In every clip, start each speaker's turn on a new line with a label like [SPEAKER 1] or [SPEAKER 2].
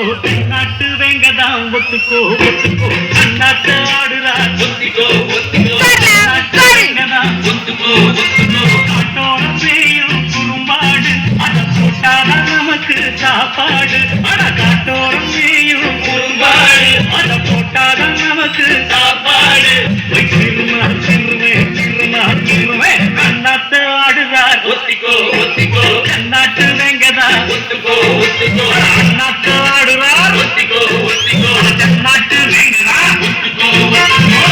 [SPEAKER 1] ஒத்துக்கோ நாட்டு வெங்கதான் ஒத்துக்கோ ஒத்துக்கோ நாட்டு ஆடுறா ஒத்திக்கோ ஒத்திக்கோ நாட்டு வெங்கதான் ஒத்துக்கோ ஒத்துக்கோ காட்டோரம் செய்யும் குறும்பாடு அதை போட்டாதான் நமக்கு சாப்பாடு அட காட்டோரம் செய்யும் குறும்பாடு அதை போட்டாதான் நமக்கு சாப்பாடு திருமா திருமே திருமா திருமே கண்ணாத்து ஆடுறார் ஒத்திக்கோ ஒத்திக்கோ கண்ணாட்டு வெங்கதான் ஒத்துக்கோ ஒத்துக்கோ கண்ணாத்து ஆடுறார் ஒத்திக்கோ ஒத்திக்கோ கண்ணாட்டு வெங்கதான் ஒத்துக்கோ ஒத்துக்கோ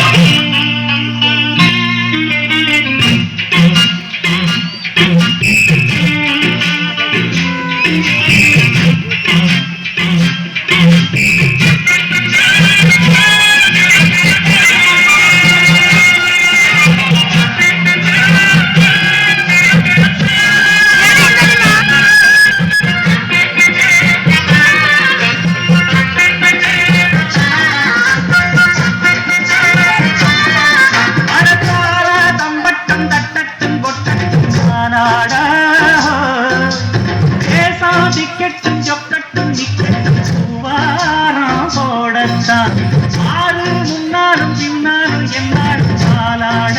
[SPEAKER 1] ஆறு முன்னாலும் பின்னாலும் என்னாலும் பாலாட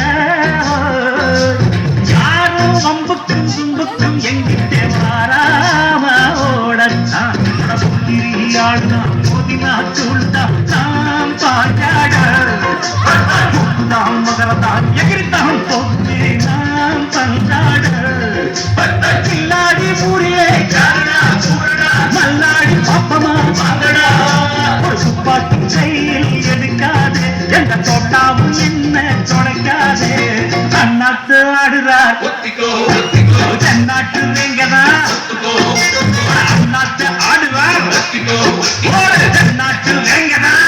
[SPEAKER 1] யாரும் வம்புக்கும் தும்புக்கும் எங்கிட்டே மாறாம ஓடத்தான் ஆடுனா போதினா சூழ்ந்தா நாம் பாட்டாட நாம் மகரதான் எகிரித்தான் போதே நாம் பந்தாட கில்லாடி மூடியே மல்லாடி பாப்பமா பாங்கடா துப்பாக்கி கையில் எடுக்காது எந்த தோட்டாவும் என்ன தொடக்காது அண்ணாத்து ஆடுறார் தென்னாட்டு வெங்கதான் அண்ணாத்து ஆடுவார் தென்னாட்டு வெங்கதான்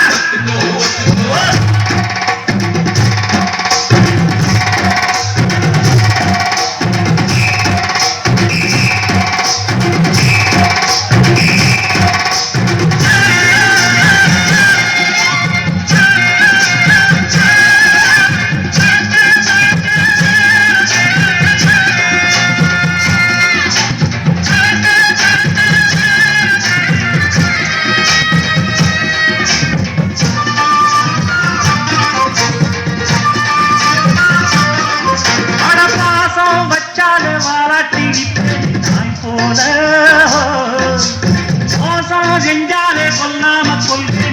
[SPEAKER 1] செஞ்சாலே கொல்லாம கொள்கை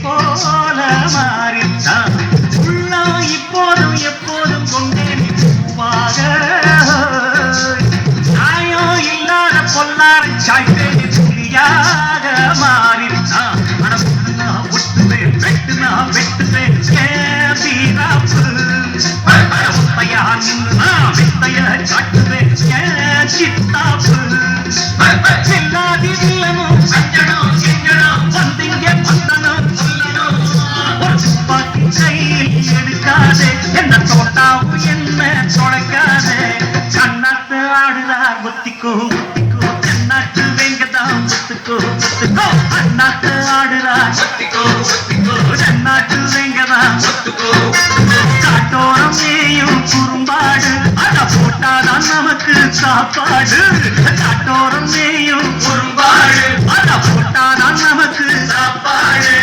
[SPEAKER 1] போல மாறித்தான் உள்ளா இப்போதும் எப்போதும் கொண்டேன் பூவாக நியாயம் இல்லாத பொல்லாரை சாய்த்தேன் புலியாக மாறித்தான் மனசுனா ஒட்டுவேன் வெட்டுனா வெட்டுவேன் வீராப்பு உண்மையா நின்றுனா வித்தைய காட்டுவேன் சித்தாப்பு என்ன தோட்டாவும் என்ன தொடக்காது கண்ணாத்து ஆடுறார் ஒத்திக்கோ ஒத்திக்கோ தென்னாட்டு வெங்கதான் ஒத்துக்கோ ஒத்துக்கோ அண்ணாத்து ஆடுறார் ஒத்திக்கோ ஒத்திக்கோ தென்னாட்டு வெங்கதான் ஒத்துக்கோ காட்டோரம் மேயும் குறும்பாடு அதை போட்டாதான் நமக்கு சாப்பாடு காட்டோரம் மேயும் குறும்பாடு அதை போட்டாதான் நமக்கு சாப்பாடு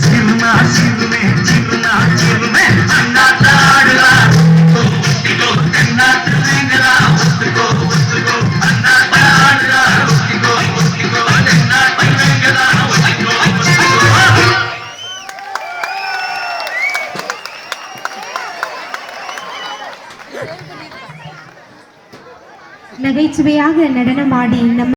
[SPEAKER 1] சிறுனா சிறுமே சிறுனா சிறுமே அண்ணாத்து ஆடுறார் ஒத்திக்கோ தென்னாட்டு வெங்கதான் ஒத்துக்கோ ஒத்துக்கோ அண்ணாத்து ஆடுறார் ஒத்திக்கோ ஒத்திக்கோ தென்னாட்டு வெங்கதான் ஒத்திக்கோ ஒத்துக்கோ
[SPEAKER 2] நகைச்சுவையாக நடனமாடி நம்ம